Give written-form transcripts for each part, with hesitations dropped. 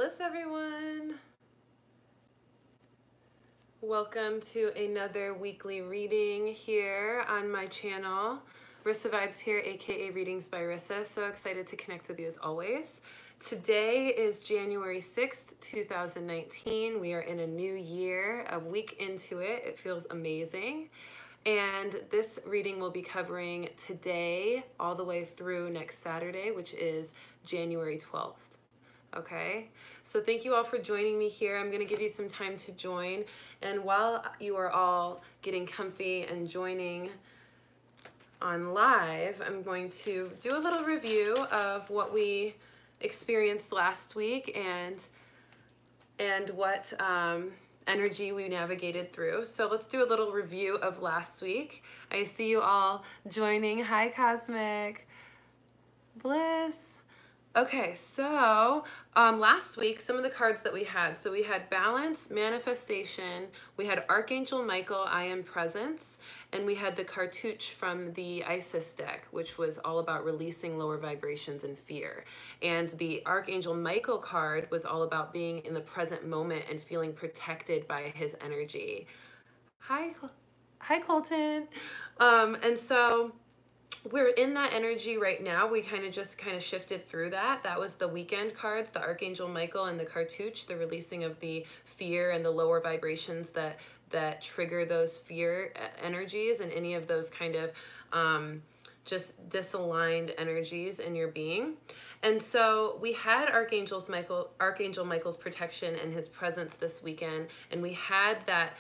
Bliss, everyone. Welcome to another weekly reading here on my channel. Rissa Vibes here, aka Readings by Rissa. So excited to connect with you as always. Today is January 6th, 2019. We are in a new year, a week into it. It feels amazing. And this reading will be covering today all the way through next Saturday, which is January 12th. Okay, so thank you all for joining me here. I'm going to give you some time to join. And while you are all getting comfy and joining on live, I'm going to do a little review of what we experienced last week and what energy we navigated through. So let's do a little review of last week. I see you all joining. Hi, Cosmic. Bliss. Okay, so last week, some of the cards that we had. So we had Balance, Manifestation, we had Archangel Micheal, I Am Presence, and we had the Cartouche from the Isis deck, which was all about releasing lower vibrations and fear. And the Archangel Micheal card was all about being in the present moment and feeling protected by his energy. Hi Colton. And so we're in that energy right now. We kind of shifted through that. That was the weekend cards, the Archangel Micheal and the Cartouche, the releasing of the fear and the lower vibrations that trigger those fear energies and any of those kind of just disaligned energies in your being. And so we had Archangel Michael's protection and his presence this weekend, and we had that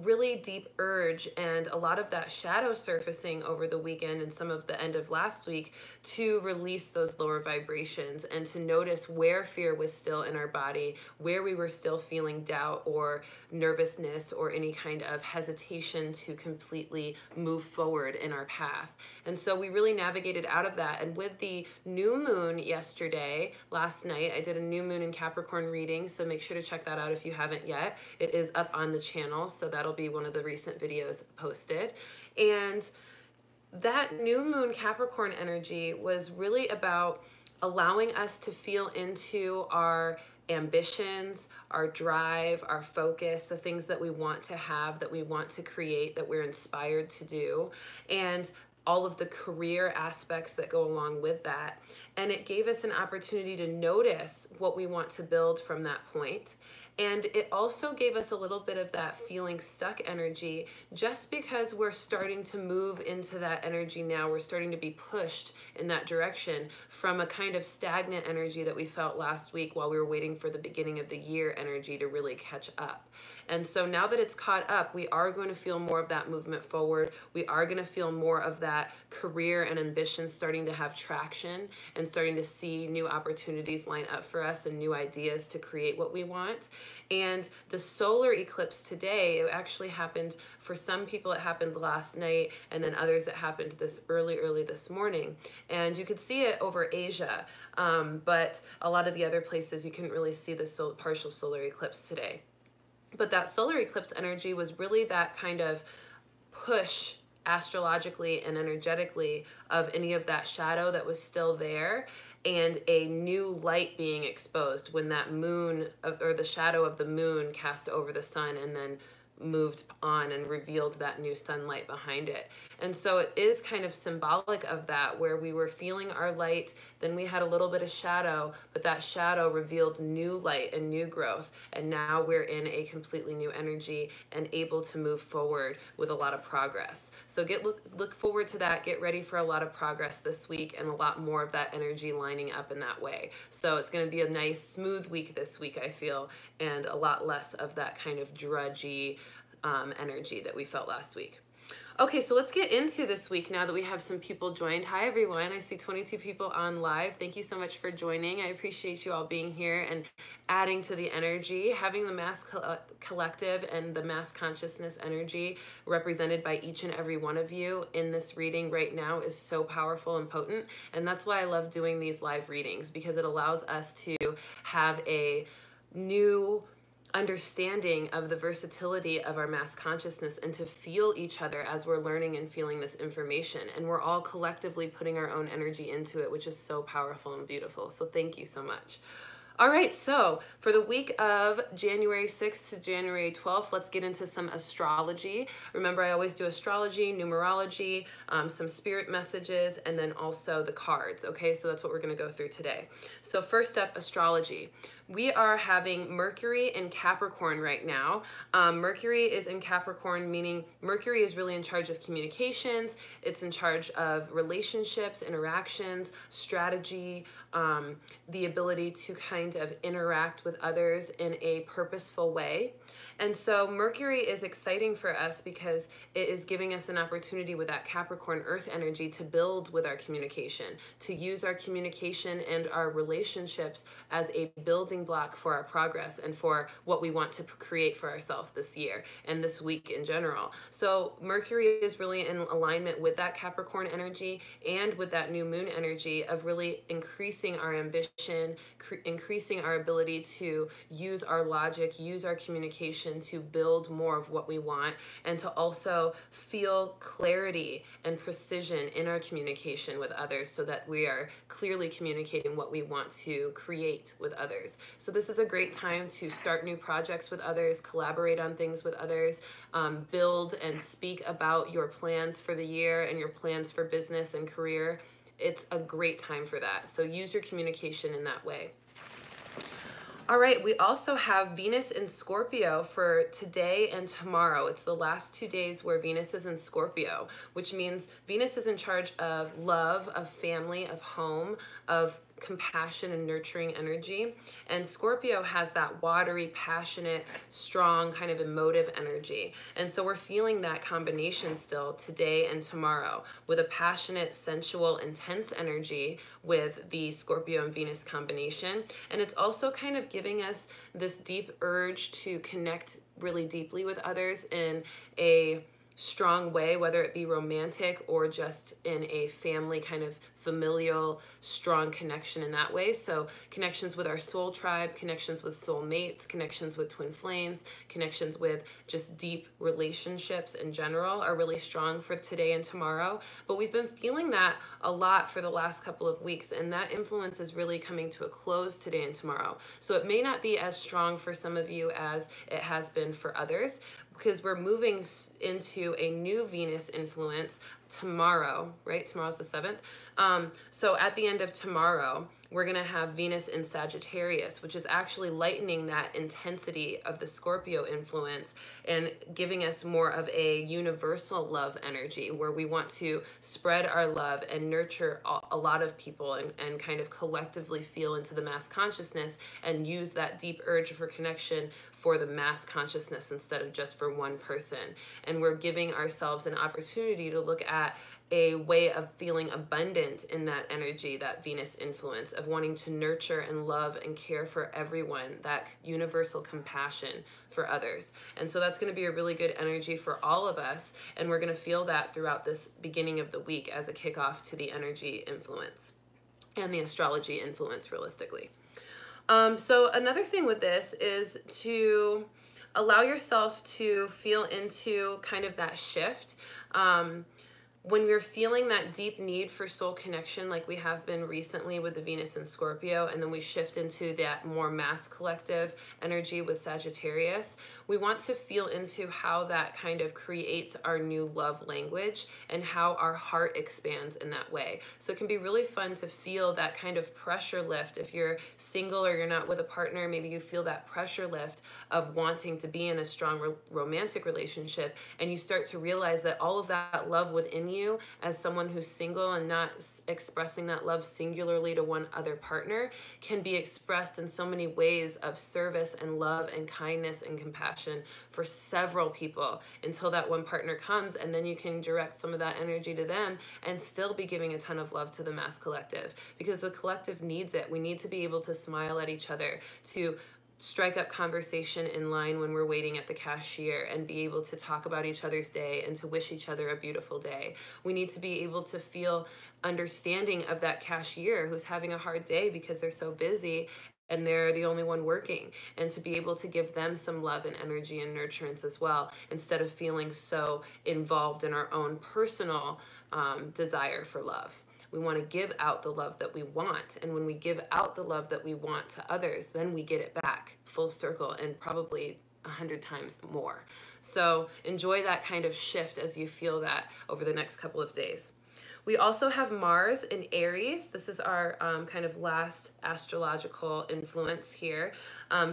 really deep urge and a lot of that shadow surfacing over the weekend and some of the end of last week to release those lower vibrations and to notice where fear was still in our body, where we were still feeling doubt or nervousness or any kind of hesitation to completely move forward in our path. And so we really navigated out of that. And with the new moon yesterday, last night, I did a new moon in Capricorn reading, so make sure to check that out if you haven't yet. It is up on the channel, so that'll be one of the recent videos posted. And that new moon Capricorn energy was really about allowing us to feel into our ambitions, our drive, our focus, the things that we want to have, that we want to create, that we're inspired to do, and all of the career aspects that go along with that. And it gave us an opportunity to notice what we want to build from that point. And it also gave us a little bit of that feeling stuck energy, just because we're starting to move into that energy now. We're starting to be pushed in that direction from a kind of stagnant energy that we felt last week while we were waiting for the beginning of the year energy to really catch up. And so now that it's caught up, we are going to feel more of that movement forward. We are going to feel more of that career and ambition starting to have traction and starting to see new opportunities line up for us and new ideas to create what we want. And the solar eclipse today, it actually happened, for some people it happened last night, and then others it happened this early this morning. And you could see it over Asia, but a lot of the other places you couldn't really see the partial solar eclipse today. But that solar eclipse energy was really that kind of push astrologically and energetically of any of that shadow that was still there, and a new light being exposed when that moon, or the shadow of the moon, cast over the sun and then moved on and revealed that new sunlight behind it. And so it is kind of symbolic of that, where we were feeling our light, then we had a little bit of shadow, but that shadow revealed new light and new growth. And now we're in a completely new energy and able to move forward with a lot of progress. So look forward to that. Get ready for a lot of progress this week and a lot more of that energy lining up in that way. So it's going to be a nice smooth week this week, I feel, and a lot less of that kind of drudgy energy that we felt last week. Okay, so let's get into this week now that we have some people joined. Hi everyone, I see 22 people on live. Thank you so much for joining. I appreciate you all being here and adding to the energy. Having the mass collective and the mass consciousness energy represented by each and every one of you in this reading right now is so powerful and potent. And that's why I love doing these live readings, because it allows us to have a new understanding of the versatility of our mass consciousness and to feel each other as we're learning and feeling this information. And we're all collectively putting our own energy into it, which is so powerful and beautiful. So thank you so much. All right, so for the week of January 6th to January 12th, let's get into some astrology. Remember, I always do astrology, numerology, some spirit messages, and then also the cards, okay? So that's what we're gonna go through today. So first up, astrology. We are having Mercury in Capricorn right now. Mercury is in Capricorn, meaning Mercury is really in charge of communications. It's in charge of relationships, interactions, strategy, the ability to kind of interact with others in a purposeful way. And so Mercury is exciting for us because it is giving us an opportunity with that Capricorn earth energy to build with our communication, to use our communication and our relationships as a building block for our progress and for what we want to create for ourselves this year and this week in general. So Mercury is really in alignment with that Capricorn energy and with that new moon energy of really increasing our ambition, increasing our ability to use our logic, use our communication to build more of what we want, and to also feel clarity and precision in our communication with others so that we are clearly communicating what we want to create with others. So this is a great time to start new projects with others, collaborate on things with others, build and speak about your plans for the year and your plans for business and career. It's a great time for that. So use your communication in that way. All right, we also have Venus in Scorpio for today and tomorrow. It's the last 2 days where Venus is in Scorpio, which means Venus is in charge of love, of family, of home, of compassion and nurturing energy. And Scorpio has that watery, passionate, strong, kind of emotive energy. And so we're feeling that combination still today and tomorrow with a passionate, sensual, intense energy with the Scorpio and Venus combination. And it's also kind of giving us this deep urge to connect really deeply with others in a strong way, whether it be romantic or just in a family kind of familial, strong connection in that way. So connections with our soul tribe, connections with soul mates, connections with twin flames, connections with just deep relationships in general are really strong for today and tomorrow. But we've been feeling that a lot for the last couple of weeks, and that influence is really coming to a close today and tomorrow. So it may not be as strong for some of you as it has been for others, because we're moving into a new Venus influence tomorrow, right? Tomorrow's the 7th. So at the end of tomorrow, we're going to have Venus in Sagittarius, which is actually lightening that intensity of the Scorpio influence and giving us more of a universal love energy where we want to spread our love and nurture a lot of people and kind of collectively feel into the mass consciousness and use that deep urge for connection for the mass consciousness instead of just for one person. And we're giving ourselves an opportunity to look at a way of feeling abundant in that energy, that Venus influence of wanting to nurture and love and care for everyone, that universal compassion for others. And so that's going to be a really good energy for all of us. And we're going to feel that throughout this beginning of the week as a kickoff to the energy influence and the astrology influence realistically. So another thing with this is to allow yourself to feel into kind of that shift. When you're feeling that deep need for soul connection, like we have been recently with the Venus and Scorpio, and then we shift into that more mass collective energy with Sagittarius, we want to feel into how that kind of creates our new love language and how our heart expands in that way. So it can be really fun to feel that kind of pressure lift. If you're single or you're not with a partner, maybe you feel that pressure lift of wanting to be in a strong romantic relationship, and you start to realize that all of that love within you as someone who's single and not expressing that love singularly to one other partner can be expressed in so many ways of service and love and kindness and compassion for several people until that one partner comes, and then you can direct some of that energy to them and still be giving a ton of love to the mass collective, because the collective needs it. We need to be able to smile at each other, to strike up conversation in line when we're waiting at the cashier and be able to talk about each other's day and to wish each other a beautiful day. We need to be able to feel understanding of that cashier who's having a hard day because they're so busy and they're the only one working, and to be able to give them some love and energy and nurturance as well, instead of feeling so involved in our own personal desire for love. We want to give out the love that we want. And when we give out the love that we want to others, then we get it back full circle and probably 100 times more. So enjoy that kind of shift as you feel that over the next couple of days. We also have Mars in Aries. This is our kind of last astrological influence here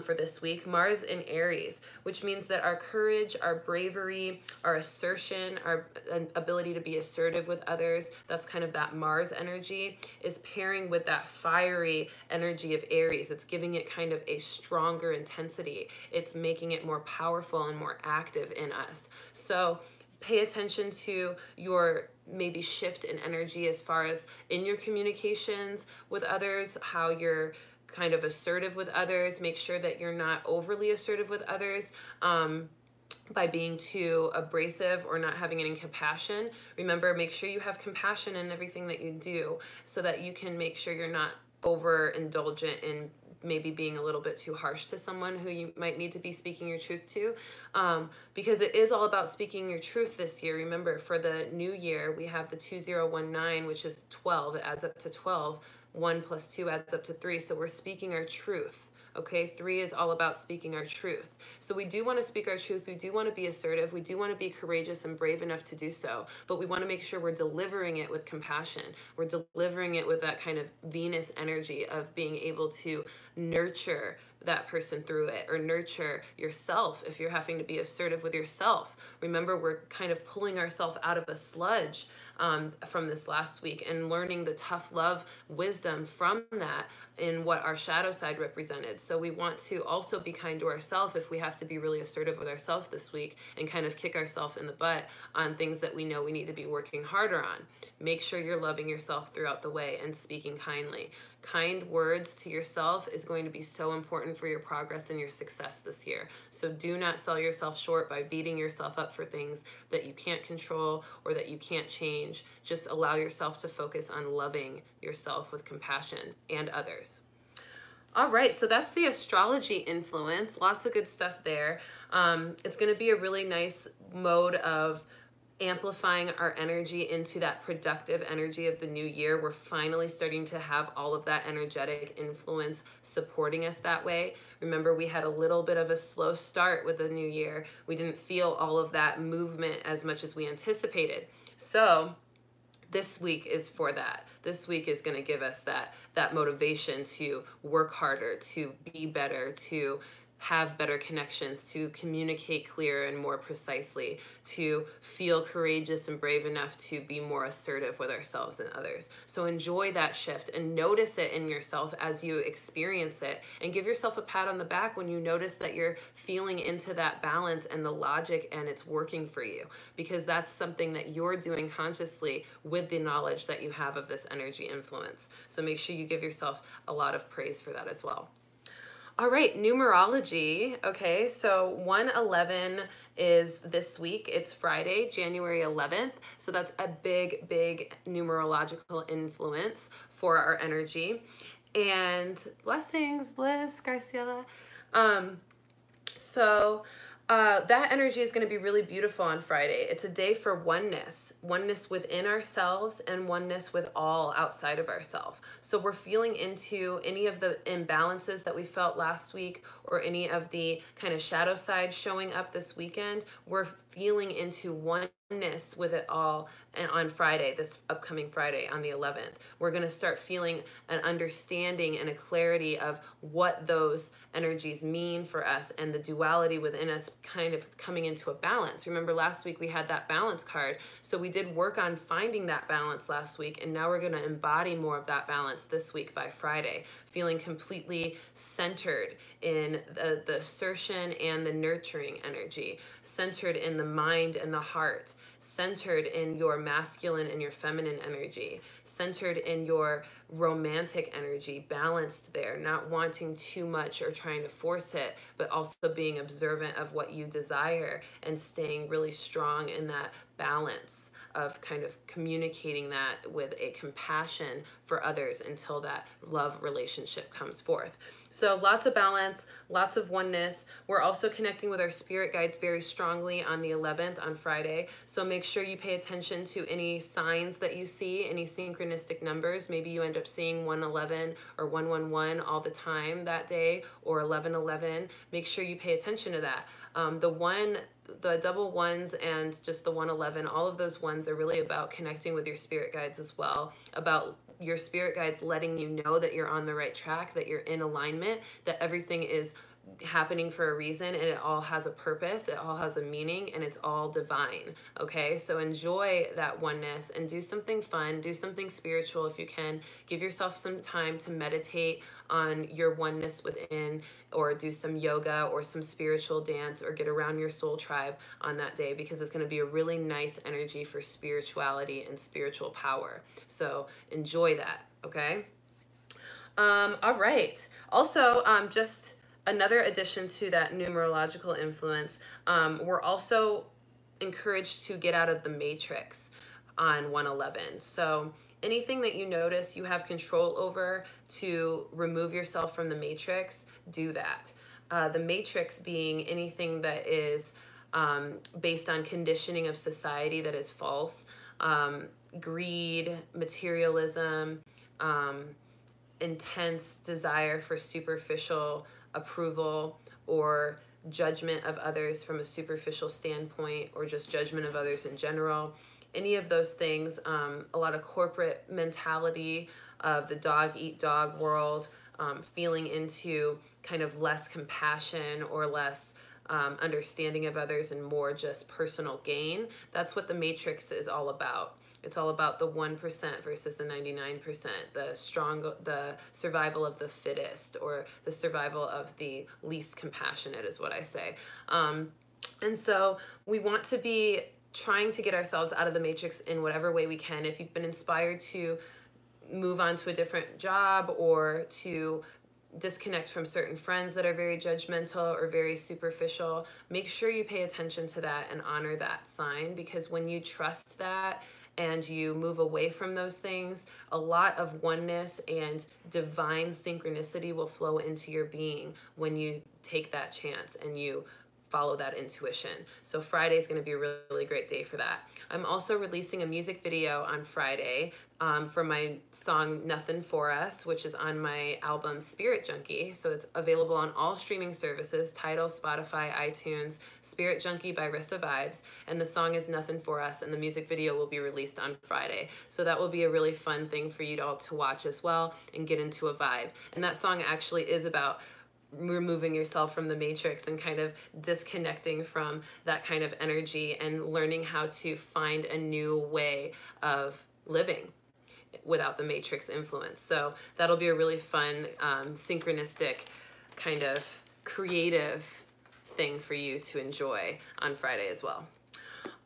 for this week. Mars in Aries, which means that our courage, our bravery, our assertion, our ability to be assertive with others, that's kind of that Mars energy, is pairing with that fiery energy of Aries. It's giving it kind of a stronger intensity. It's making it more powerful and more active in us. So pay attention to your maybe shift in energy as far as in your communications with others, how you're kind of assertive with others. Make sure that you're not overly assertive with others by being too abrasive or not having any compassion. Remember, make sure you have compassion in everything that you do so that you can make sure you're not overindulgent in maybe being a little bit too harsh to someone who you might need to be speaking your truth to, because it is all about speaking your truth this year. Remember, for the new year, we have the 2019, which is 12. It adds up to 12. 1 plus 2 adds up to 3. So we're speaking our truth. Okay, 3 is all about speaking our truth. So we do want to speak our truth. We do want to be assertive. We do want to be courageous and brave enough to do so. But we want to make sure we're delivering it with compassion. We're delivering it with that kind of Venus energy of being able to nurture that person through it, or nurture yourself if you're having to be assertive with yourself. Remember, we're kind of pulling ourselves out of a sludge from this last week and learning the tough love wisdom from that in what our shadow side represented. So we want to also be kind to ourselves if we have to be really assertive with ourselves this week and kind of kick ourselves in the butt on things that we know we need to be working harder on. Make sure you're loving yourself throughout the way and speaking kindly. Kind words to yourself is going to be so important for your progress and your success this year. So do not sell yourself short by beating yourself up for things that you can't control or that you can't change. Just allow yourself to focus on loving yourself with compassion and others. All right, so that's the astrology influence. Lots of good stuff there. It's going to be a really nice mode of amplifying our energy into that productive energy of the new year. We're finally starting to have all of that energetic influence supporting us that way. Remember, we had a little bit of a slow start with the new year. We didn't feel all of that movement as much as we anticipated. So this week is for that. This week is going to give us that motivation to work harder, to be better, to have better connections, to communicate clearer and more precisely, to feel courageous and brave enough to be more assertive with ourselves and others. So enjoy that shift and notice it in yourself as you experience it, and give yourself a pat on the back when you notice that you're feeling into that balance and the logic and it's working for you, because that's something that you're doing consciously with the knowledge that you have of this energy influence. So make sure you give yourself a lot of praise for that as well. All right, numerology. Okay, so 111 is this week. It's Friday, January 11th. So that's a big, big numerological influence for our energy. And blessings, bliss, Graciela. That energy is going to be really beautiful on Friday. It's a day for oneness within ourselves and oneness with all outside of ourselves. So we're feeling into any of the imbalances that we felt last week, or any of the kind of shadow side showing up this weekend. We're feeling into oneness with it all, and on Friday, this upcoming Friday on the 11th, we're going to start feeling an understanding and a clarity of what those energies mean for us, and the duality within us kind of coming into a balance. Remember, last week we had that balance card, so we did work on finding that balance last week, and now we're going to embody more of that balance this week by Friday, feeling completely centered in the assertion and the nurturing energy, centered in the mind and the heart, centered in your masculine and your feminine energy, centered in your romantic energy, balanced there, not wanting too much or trying to force it, but also being observant of what you desire and staying really strong in that balance of kind of communicating that with a compassion for others until that love relationship comes forth. So lots of balance, lots of oneness. We're also connecting with our spirit guides very strongly on the 11th, on Friday. So make sure you pay attention to any signs that you see, any synchronistic numbers. Maybe you end up seeing 111 or 111 all the time that day, or 1111. Make sure you pay attention to that. The double ones and just the 111, all of those ones are really about connecting with your spirit guides as well, about your spirit guides letting you know that you're on the right track, that you're in alignment, that everything is happening for a reason, and it all has a purpose, it all has a meaning, and it's all divine. Okay, so enjoy that oneness and do something fun, do something spiritual if you can. Give yourself some time to meditate on your oneness within, or do some yoga or some spiritual dance, or get around your soul tribe on that day, because it's going to be a really nice energy for spirituality and spiritual power. So enjoy that. Okay. All right. Also, just another addition to that numerological influence, we're also encouraged to get out of the matrix on 111. So anything that you notice you have control over to remove yourself from the matrix, do that. The matrix being anything that is based on conditioning of society that is false, greed, materialism, intense desire for superficial approval, or judgment of others from a superficial standpoint, or just judgment of others in general. Any of those things, a lot of corporate mentality of the dog eat dog world, feeling into kind of less compassion or less understanding of others and more just personal gain. That's what the matrix is all about. It's all about the 1% versus the 99%, the survival of the fittest, or the survival of the least compassionate is what I say. And so we want to be trying to get ourselves out of the matrix in whatever way we can. If you've been inspired to move on to a different job, or to disconnect from certain friends that are very judgmental or very superficial, make sure you pay attention to that and honor that sign, because when you trust that and you move away from those things, a lot of oneness and divine synchronicity will flow into your being when you take that chance and you follow that intuition. So Friday is going to be a really great day for that. I'm also releasing a music video on Friday for my song Nothing For Us, which is on my album Spirit Junkie. So it's available on all streaming services: Tidal, Spotify, iTunes. Spirit Junkie by Rissa Vibes, and the song is Nothing For Us, and the music video will be released on Friday. So that will be a really fun thing for you all to watch as well and get into a vibe. And that song actually is about removing yourself from the matrix and kind of disconnecting from that kind of energy and learning how to find a new way of living without the matrix influence. So that'll be a really fun, synchronistic, kind of creative thing for you to enjoy on Friday as well.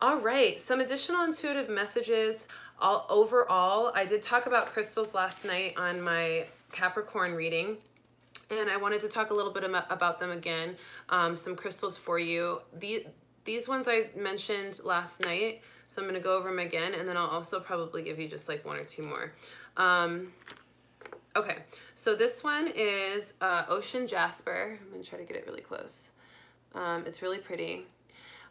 All right, some additional intuitive messages. Overall, I did talk about crystals last night on my Capricorn reading, and I wanted to talk a little bit about them again. Some crystals for you. These ones I mentioned last night, so I'm going to go over them again, and then I'll also probably give you just like one or two more. Okay, so this one is Ocean Jasper. I'm going to try to get it really close. It's really pretty.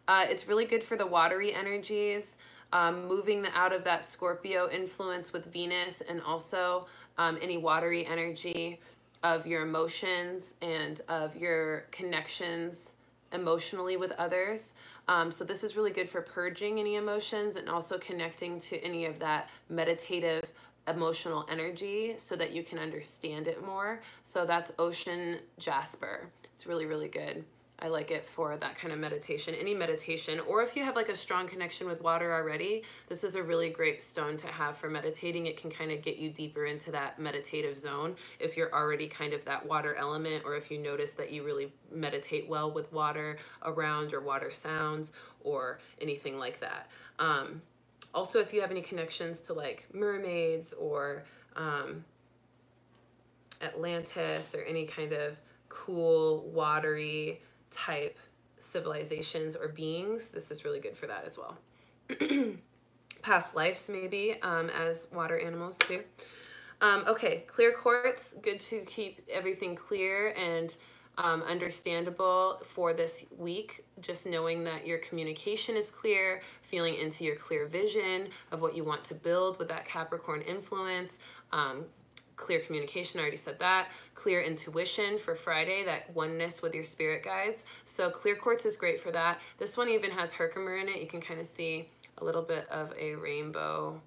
It's really good for the watery energies, moving out of that Scorpio influence with Venus, and also any watery energy of your emotions and of your connections emotionally with others. So this is really good for purging any emotions and also connecting to any of that meditative emotional energy so that you can understand it more. So that's Ocean Jasper. It's really, really good. I like it for that kind of meditation, any meditation, or if you have like a strong connection with water already, this is a really great stone to have for meditating. It can kind of get you deeper into that meditative zone if you're already kind of that water element, or if you notice that you really meditate well with water around, or water sounds, or anything like that. Also, if you have any connections to like mermaids or Atlantis, or any kind of cool watery type civilizations or beings, this is really good for that as well. past lives maybe, as water animals too. Okay, clear quartz, good to keep everything clear and understandable for this week. Just knowing that your communication is clear, feeling into your clear vision of what you want to build with that Capricorn influence. Clear communication, I already said that. Clear intuition for Friday, that oneness with your spirit guides. So clear quartz is great for that. This one even has Herkimer in it. You can kind of see a little bit of a rainbow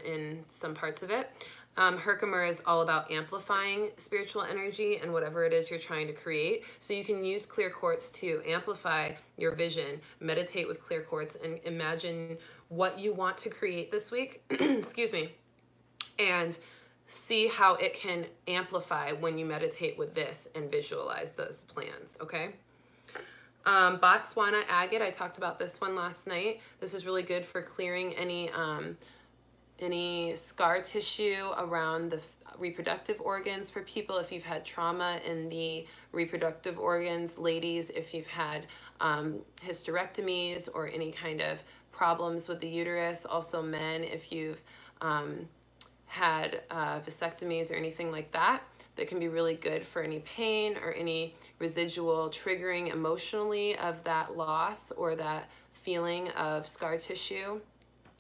in some parts of it. Herkimer is all about amplifying spiritual energy and whatever it is you're trying to create. So you can use clear quartz to amplify your vision, meditate with clear quartz, and imagine what you want to create this week, excuse me, and see how it can amplify when you meditate with this and visualize those plans, okay? Botswana agate, I talked about this one last night. This is really good for clearing any scar tissue around the reproductive organs for people if you've had trauma in the reproductive organs. Ladies, if you've had hysterectomies or any kind of problems with the uterus. Also men, if you've had vasectomies or anything like that, that can be really good for any pain or any residual triggering emotionally of that loss or that feeling of scar tissue,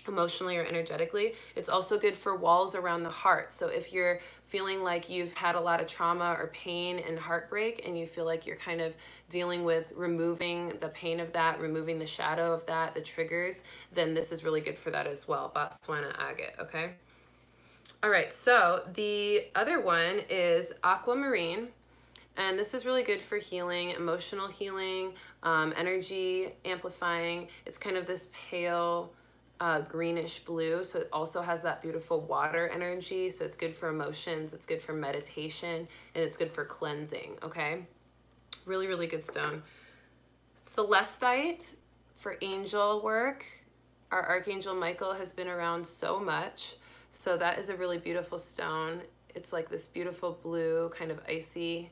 emotionally or energetically. It's also good for walls around the heart. So if you're feeling like you've had a lot of trauma or pain and heartbreak and you feel like you're kind of dealing with removing the pain of that, removing the shadow of that, the triggers, then this is really good for that as well. Botswana agate, okay? All right, so the other one is aquamarine. And this is really good for healing, emotional healing, energy amplifying. It's kind of this pale greenish blue, so it also has that beautiful water energy. So it's good for emotions, it's good for meditation, and it's good for cleansing, okay? Really, really good stone. Celestite for angel work. Our Archangel Micheal has been around so much. So that is a really beautiful stone. It's like this beautiful blue, kind of icy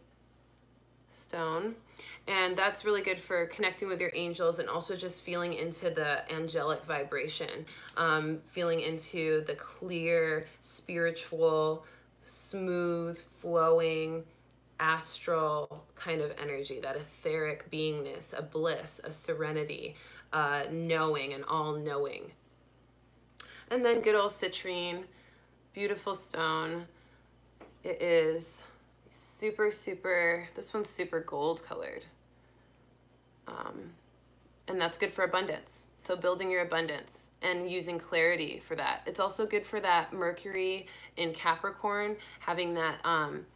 stone. And that's really good for connecting with your angels and also just feeling into the angelic vibration, feeling into the clear, spiritual, smooth, flowing, astral kind of energy, that etheric beingness, a bliss, a serenity, knowing, and all-knowing. And then good old citrine, beautiful stone. It is super, super, this one's super gold colored. And that's good for abundance. So building your abundance and using clarity for that. It's also good for that Mercury in Capricorn, having that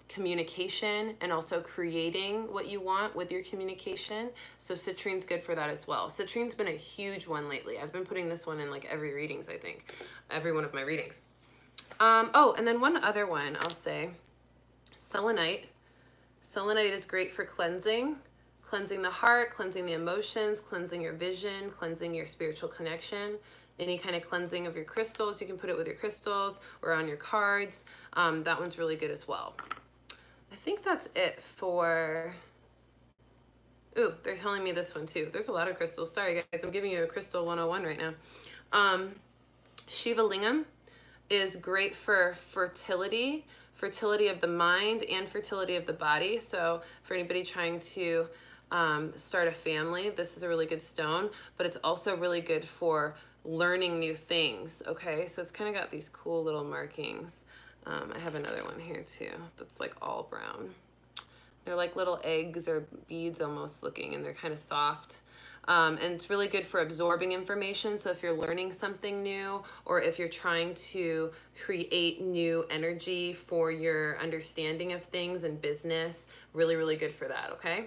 communication and also creating what you want with your communication. So citrine's good for that as well. Citrine's been a huge one lately. I've been putting this one in like every readings, I think. Every one of my readings. Oh, and then one other one I'll say, selenite. Selenite is great for cleansing the heart, cleansing the emotions, cleansing your vision, cleansing your spiritual connection. Any kind of cleansing of your crystals, you can put it with your crystals or on your cards. That one's really good as well. I think that's it for, ooh, they're telling me this one too. There's a lot of crystals. Sorry guys, I'm giving you a crystal 101 right now. Shiva Lingam is great for fertility of the mind and fertility of the body. So for anybody trying to start a family, this is a really good stone, but it's also really good for learning new things, okay? So it's kind of got these cool little markings. I have another one here too that's like all brown. They're like little eggs or beads almost looking, and they're kind of soft. And it's really good for absorbing information. So if you're learning something new, or if you're trying to create new energy for your understanding of things and business, really, really good for that, okay?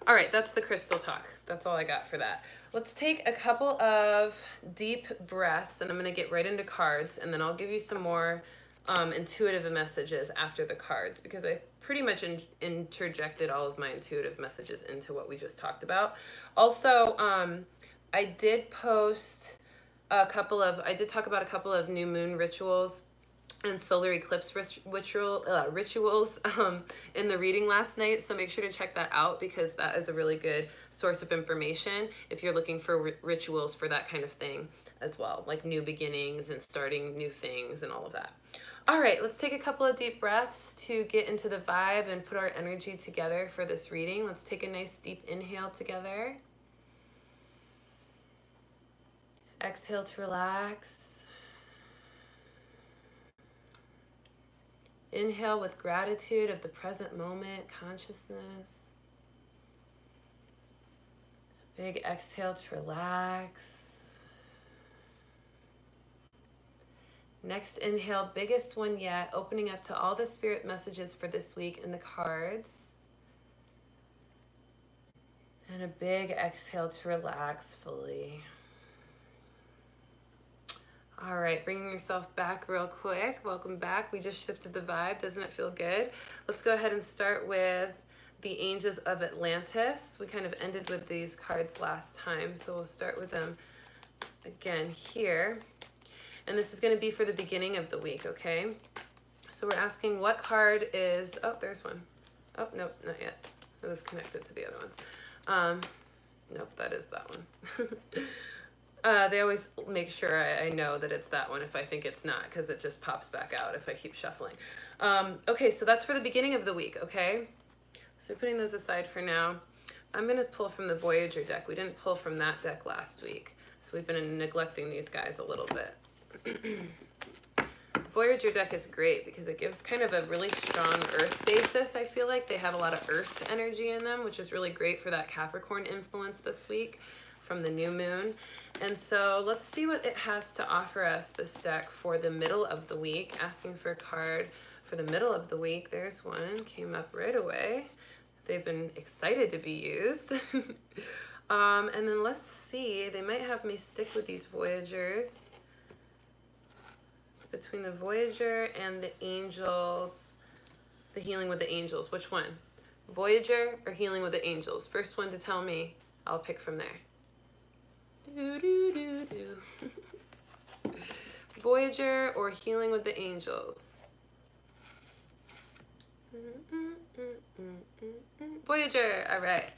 All right, that's the crystal talk. That's all I got for that. Let's take a couple of deep breaths, and I'm gonna get right into cards, and then I'll give you some more intuitive messages after the cards, because I pretty much interjected all of my intuitive messages into what we just talked about. Also, I did post I did talk about a couple of new moon rituals and solar eclipse rituals in the reading last night. So make sure to check that out, because that is a really good source of information if you're looking for rituals for that kind of thing. as well, like new beginnings and starting new things and all of that. All right, let's take a couple of deep breaths to get into the vibe and put our energy together for this reading. Let's take a nice deep inhale together. Exhale to relax. Inhale with gratitude of the present moment, consciousness. Big exhale to relax. Next inhale, biggest one yet, opening up to all the spirit messages for this week in the cards. And a big exhale to relax fully. All right, bringing yourself back real quick. Welcome back. We just shifted the vibe. Doesn't it feel good? Let's go ahead and start with the Angels of Atlantis. We kind of ended with these cards last time, so we'll start with them again here. And this is going to be for the beginning of the week, okay? So we're asking what card is... Oh, there's one. Oh, nope, not yet. It was connected to the other ones. Nope, that is that one. They always make sure I know that it's that one if I think it's not, because it just pops back out if I keep shuffling. Okay, so that's for the beginning of the week, okay? So putting those aside for now, I'm going to pull from the Voyager deck. We didn't pull from that deck last week, so we've been neglecting these guys a little bit. The Voyager deck is great because it gives kind of a really strong earth basis. I feel like they have a lot of earth energy in them, which is really great for that Capricorn influence this week from the new moon. And so let's see what it has to offer us, this deck, for the middle of the week. Asking for a card for the middle of the week. There's one, came up right away. They've been excited to be used. And then let's see, they might have me stick with these Voyagers. It's between the Voyager and the Angels, the Healing with the Angels. Which one? Voyager or Healing with the Angels? First one to tell me, I'll pick from there. Do, do, do, do. Voyager or Healing with the Angels? Voyager, all right.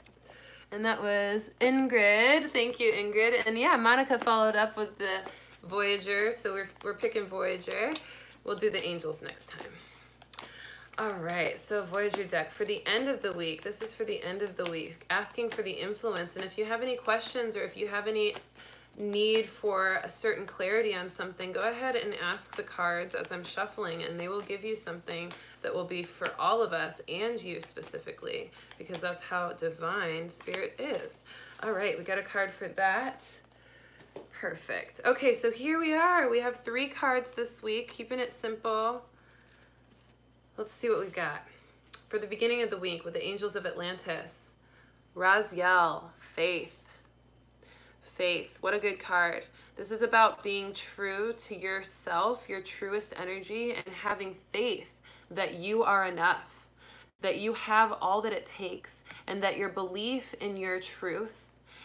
And that was Ingrid. Thank you, Ingrid. And yeah, Monica followed up with the Voyager, so we're picking Voyager. We'll do the Angels next time. All right, so Voyager deck for the end of the week. This is for the end of the week, asking for the influence. And if you have any questions or if you have any need for a certain clarity on something, go ahead and ask the cards as I'm shuffling, and they will give you something that will be for all of us and you specifically, because that's how divine spirit is. All right, we got a card for that. Perfect. Okay, so here we are. We have 3 cards this week, keeping it simple. Let's see what we've got. For the beginning of the week with the Angels of Atlantis, Raziel, faith. Faith, what a good card. This is about being true to yourself, your truest energy, and having faith that you are enough, that you have all that it takes, and that your belief in your truth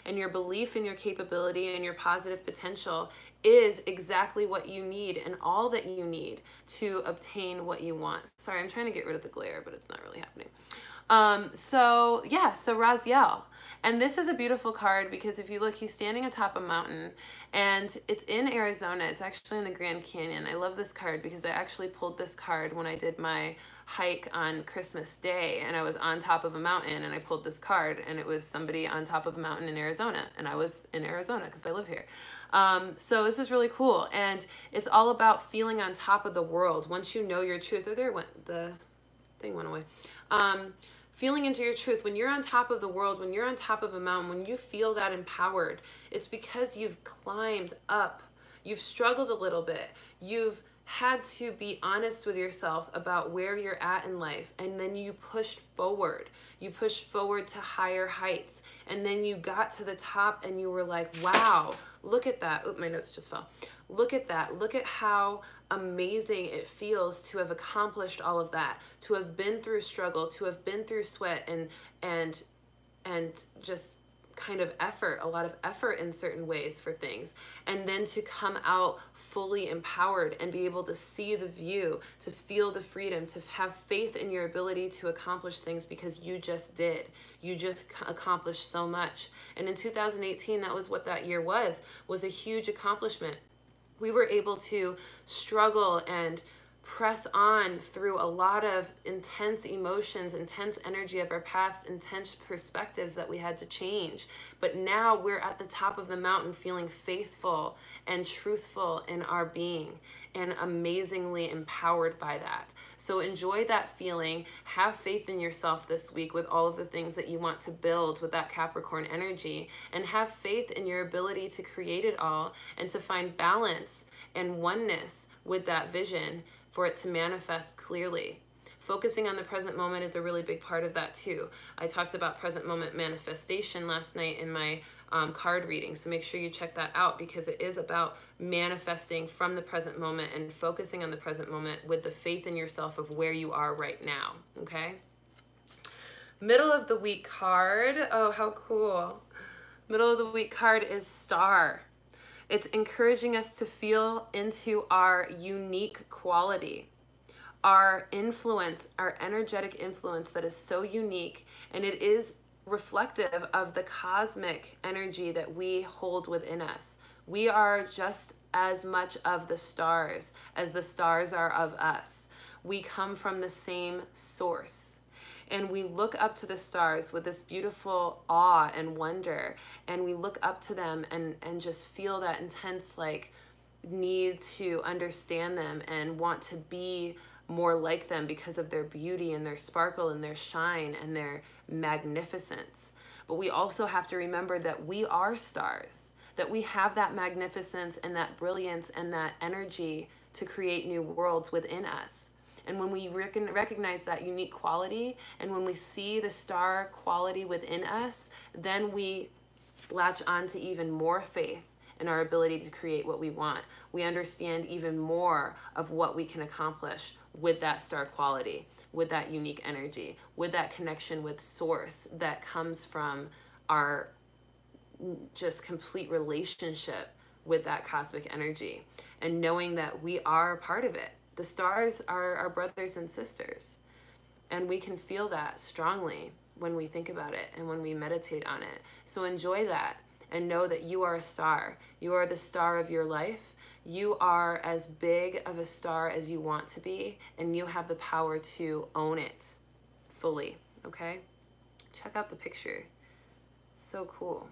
and your belief in your capability and your positive potential is exactly what you need and all that you need to obtain what you want. Sorry, I'm trying to get rid of the glare, but it's not really happening. So Raziel. And this is a beautiful card because if you look, he's standing atop a mountain and it's in Arizona. It's actually in the Grand Canyon. I love this card because I actually pulled this card when I did my hike on Christmas Day, and I was on top of a mountain and I pulled this card, and it was somebody on top of a mountain in Arizona, and I was in Arizona because I live here. So this is really cool, and it's all about feeling on top of the world. Once you know your truth, the thing went away. Feeling into your truth, when you're on top of the world, when you're on top of a mountain, when you feel that empowered, it's because you've climbed up. You've struggled a little bit. You've had to be honest with yourself about where you're at in life, and then you pushed forward. You pushed forward to higher heights, and then you got to the top and you were like, wow, look at that. Oop, my notes just fell. Look at that. Look at how amazing it feels to have accomplished all of that, to have been through struggle, to have been through sweat and just kind of effort, a lot of effort in certain ways for things, and then to come out fully empowered and be able to see the view, to feel the freedom, to have faith in your ability to accomplish things because you just did. You just accomplished so much. And in 2018, that was what that year was a huge accomplishment. We were able to struggle and press on through a lot of intense emotions, intense energy of our past, intense perspectives that we had to change. But now we're at the top of the mountain feeling faithful and truthful in our being and amazingly empowered by that. So enjoy that feeling. Have faith in yourself this week with all of the things that you want to build with that Capricorn energy, and have faith in your ability to create it all and to find balance and oneness with that vision for it to manifest clearly. Focusing on the present moment is a really big part of that too. I talked about present moment manifestation last night in my card reading, so make sure you check that out, because it is about manifesting from the present moment and focusing on the present moment with the faith in yourself of where you are right now, okay? Middle of the week card, oh, how cool. Middle of the week card is Star. It's encouraging us to feel into our unique quality, our influence, our energetic influence that is so unique, and it is reflective of the cosmic energy that we hold within us. We are just as much of the stars as the stars are of us. We come from the same source. And we look up to the stars with this beautiful awe and wonder, and we look up to them and just feel that intense like need to understand them and want to be more like them because of their beauty and their sparkle and their shine and their magnificence. But we also have to remember that we are stars, that we have that magnificence and that brilliance and that energy to create new worlds within us. And when we recognize that unique quality, and when we see the star quality within us, then we latch on to even more faith in our ability to create what we want. We understand even more of what we can accomplish with that star quality, with that unique energy, with that connection with source that comes from our just complete relationship with that cosmic energy, and knowing that we are a part of it. The stars are our brothers and sisters, and we can feel that strongly when we think about it and when we meditate on it. So enjoy that and know that you are a star. You are the star of your life. You are as big of a star as you want to be, and you have the power to own it fully, okay? Check out the picture. So cool.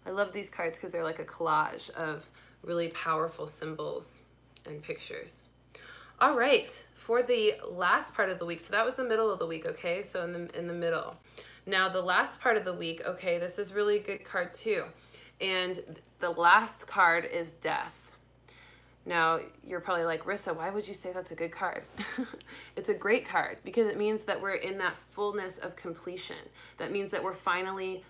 I love these cards because they're like a collage of really powerful symbols and pictures. All right, for the last part of the week, so that was the middle of the week, okay? So in the middle. Now the last part of the week, okay, this is really a good card too. And the last card is Death. Now you're probably like, Rissa, why would you say that's a good card? It's a great card because it means that we're in that fullness of completion. That means that we're finally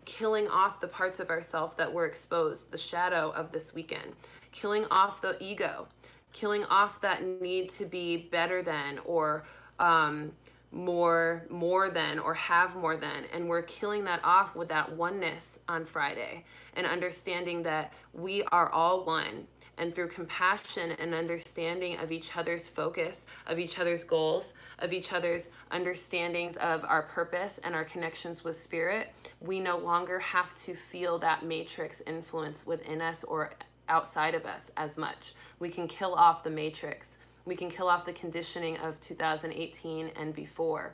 killing off the parts of ourselves that were exposed, the shadow of this weekend. Killing off the ego, killing off that need to be better than, or more than, or have more than. And we're killing that off with that oneness on Friday, and understanding that we are all one. And through compassion and understanding of each other's focus, of each other's goals, of each other's understandings of our purpose and our connections with spirit, we no longer have to feel that matrix influence within us or outside of us as much. We can kill off the matrix. We can kill off the conditioning of 2018 and before.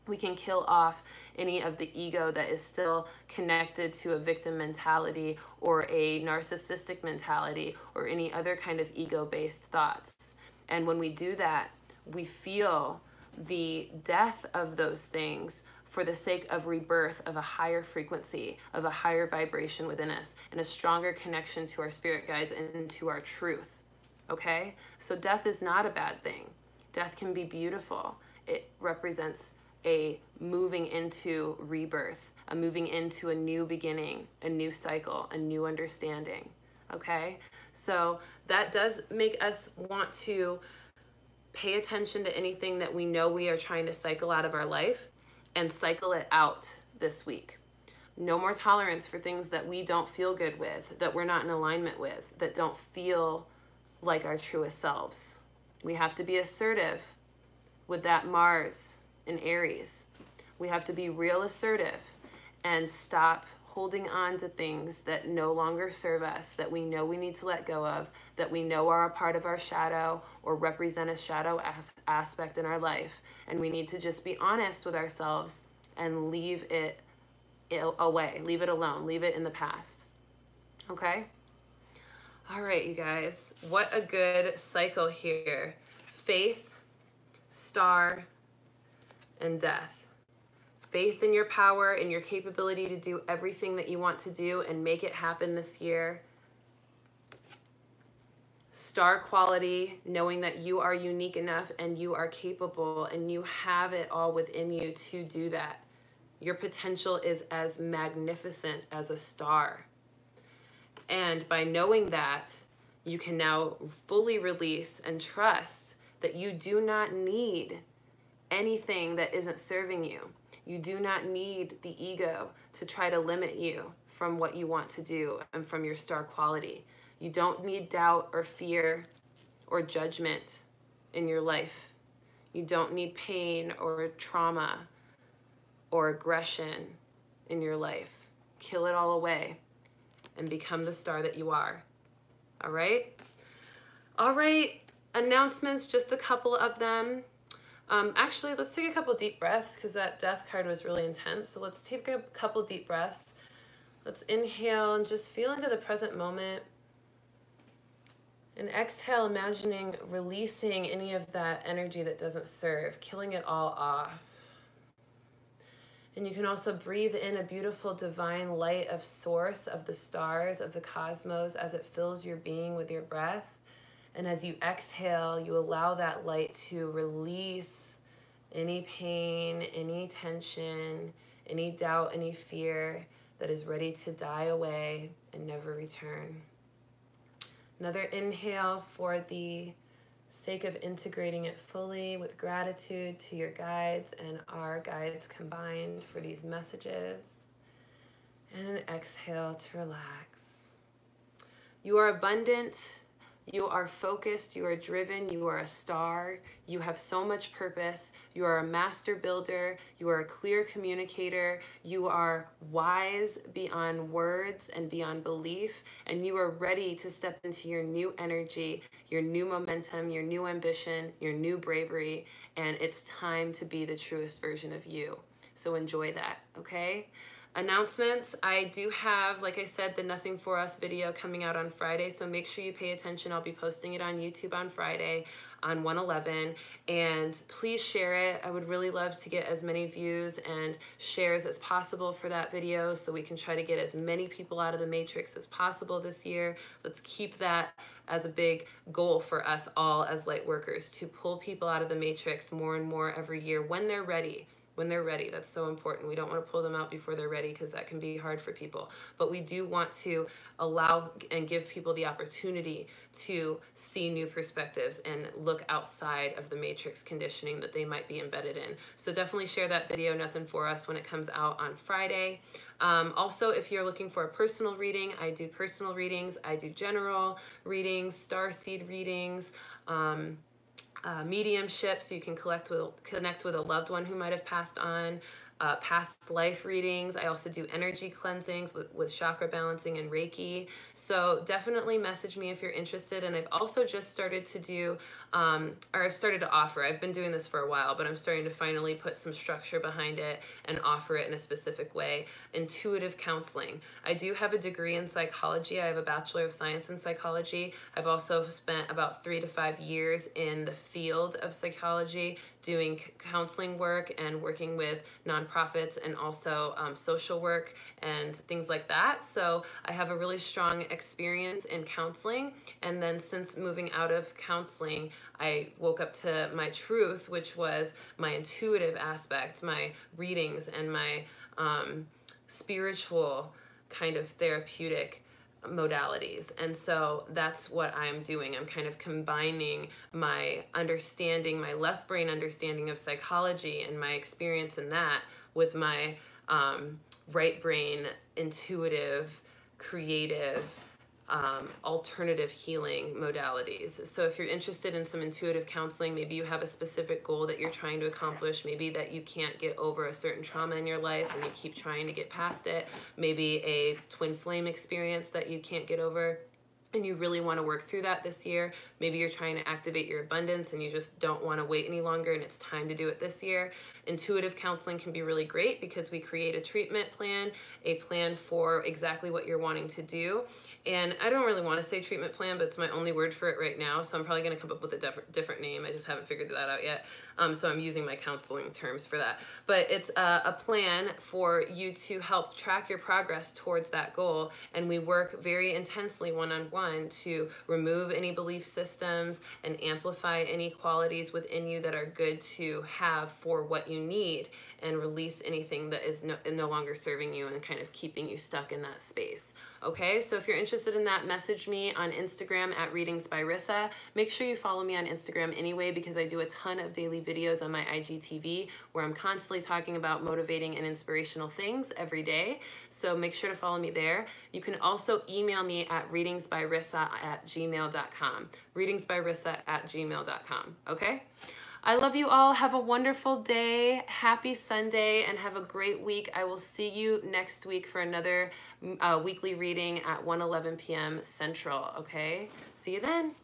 We can kill off any of the ego that is still connected to a victim mentality or a narcissistic mentality or any other kind of ego-based thoughts. And when we do that, we feel the death of those things for the sake of rebirth of a higher frequency, of a higher vibration within us, and a stronger connection to our spirit guides and to our truth, okay? So death is not a bad thing. Death can be beautiful. It represents a moving into rebirth, a moving into a new beginning, a new cycle, a new understanding, okay? So that does make us want to pay attention to anything that we know we are trying to cycle out of our life and cycle it out this week. No more tolerance for things that we don't feel good with, that we're not in alignment with, that don't feel like our truest selves. We have to be assertive with that Mars in Aries. We have to be real assertive and stop holding on to things that no longer serve us, that we know we need to let go of, that we know are a part of our shadow or represent a shadow aspect in our life. And we need to just be honest with ourselves and leave it away, leave it alone, leave it in the past. Okay? All right, you guys, what a good cycle here. Faith, star, and death. Faith in your power and your capability to do everything that you want to do and make it happen this year. Star quality, knowing that you are unique enough and you are capable and you have it all within you to do that. Your potential is as magnificent as a star. And by knowing that, you can now fully release and trust that you do not need anything that isn't serving you. You do not need the ego to try to limit you from what you want to do and from your star quality. You don't need doubt or fear or judgment in your life. You don't need pain or trauma or aggression in your life. Kill it all away and become the star that you are. All right? All right, announcements, just a couple of them. Actually, let's take a couple deep breaths because that death card was really intense. So let's take a couple deep breaths. Let's inhale and just feel into the present moment. And exhale, imagining releasing any of that energy that doesn't serve, killing it all off. And you can also breathe in a beautiful divine light of source, of the stars, of the cosmos, as it fills your being with your breath. And as you exhale, you allow that light to release any pain, any tension, any doubt, any fear that is ready to die away and never return. Another inhale for the sake of integrating it fully with gratitude to your guides and our guides combined for these messages. And an exhale to relax. You are abundant. You are focused, you are driven, you are a star, you have so much purpose, you are a master builder, you are a clear communicator, you are wise beyond words and beyond belief, and you are ready to step into your new energy, your new momentum, your new ambition, your new bravery, and it's time to be the truest version of you. So enjoy that, okay? Announcements, I do have, like I said, the Nothing For Us video coming out on Friday, so make sure you pay attention. I'll be posting it on YouTube on Friday on 1/11, and please share it. I would really love to get as many views and shares as possible for that video so we can try to get as many people out of the matrix as possible this year. Let's keep that as a big goal for us all as light workers, to pull people out of the matrix more and more every year when they're ready. When they're ready. That's so important. We don't want to pull them out before they're ready because that can be hard for people. But we do want to allow and give people the opportunity to see new perspectives and look outside of the matrix conditioning that they might be embedded in. So definitely share that video, Nothing For Us, when it comes out on Friday. Also, if you're looking for a personal reading, I do personal readings. I do general readings, starseed readings, mediumship, so you can connect with a loved one who might have passed on, past life readings. I also do energy cleansings with chakra balancing and Reiki. So definitely message me if you're interested. And I've also just started to do, or I've started to offer, I've been doing this for a while, but I'm starting to finally put some structure behind it and offer it in a specific way. Intuitive counseling. I do have a degree in psychology. I have a Bachelor of Science in Psychology. I've also spent about 3 to 5 years in the field of psychology doing counseling work and working with nonprofits and also social work and things like that. So I have a really strong experience in counseling. And then since moving out of counseling, I woke up to my truth, which was my intuitive aspect, my readings, and my spiritual kind of therapeutic modalities. And so that's what I'm doing. I'm kind of combining my understanding, my left brain understanding of psychology and my experience in that with my right brain, intuitive, creative, alternative healing modalities. So if you're interested in some intuitive counseling, maybe you have a specific goal that you're trying to accomplish, maybe that you can't get over a certain trauma in your life and you keep trying to get past it, maybe a twin flame experience that you can't get over, and you really want to work through that this year. Maybe you're trying to activate your abundance and you just don't want to wait any longer and it's time to do it this year. Intuitive counseling can be really great because we create a treatment plan, a plan for exactly what you're wanting to do. And I don't really want to say treatment plan, but it's my only word for it right now. So I'm probably going to come up with a different name. I just haven't figured that out yet. So I'm using my counseling terms for that. But it's a plan for you to help track your progress towards that goal. And we work very intensely one-on-one to remove any belief systems and amplify any qualities within you that are good to have for what you need, and release anything that is no longer serving you and kind of keeping you stuck in that space. Okay, so if you're interested in that, message me on Instagram at Readings by Rissa. Make sure you follow me on Instagram anyway, because I do a ton of daily videos on my IGTV where I'm constantly talking about motivating and inspirational things every day. So make sure to follow me there. You can also email me at readingsbyrissa@gmail.com. readingsbyrissa@gmail.com. Okay? I love you all. Have a wonderful day. Happy Sunday and have a great week. I will see you next week for another weekly reading at 1:11 p.m. Central. Okay? See you then.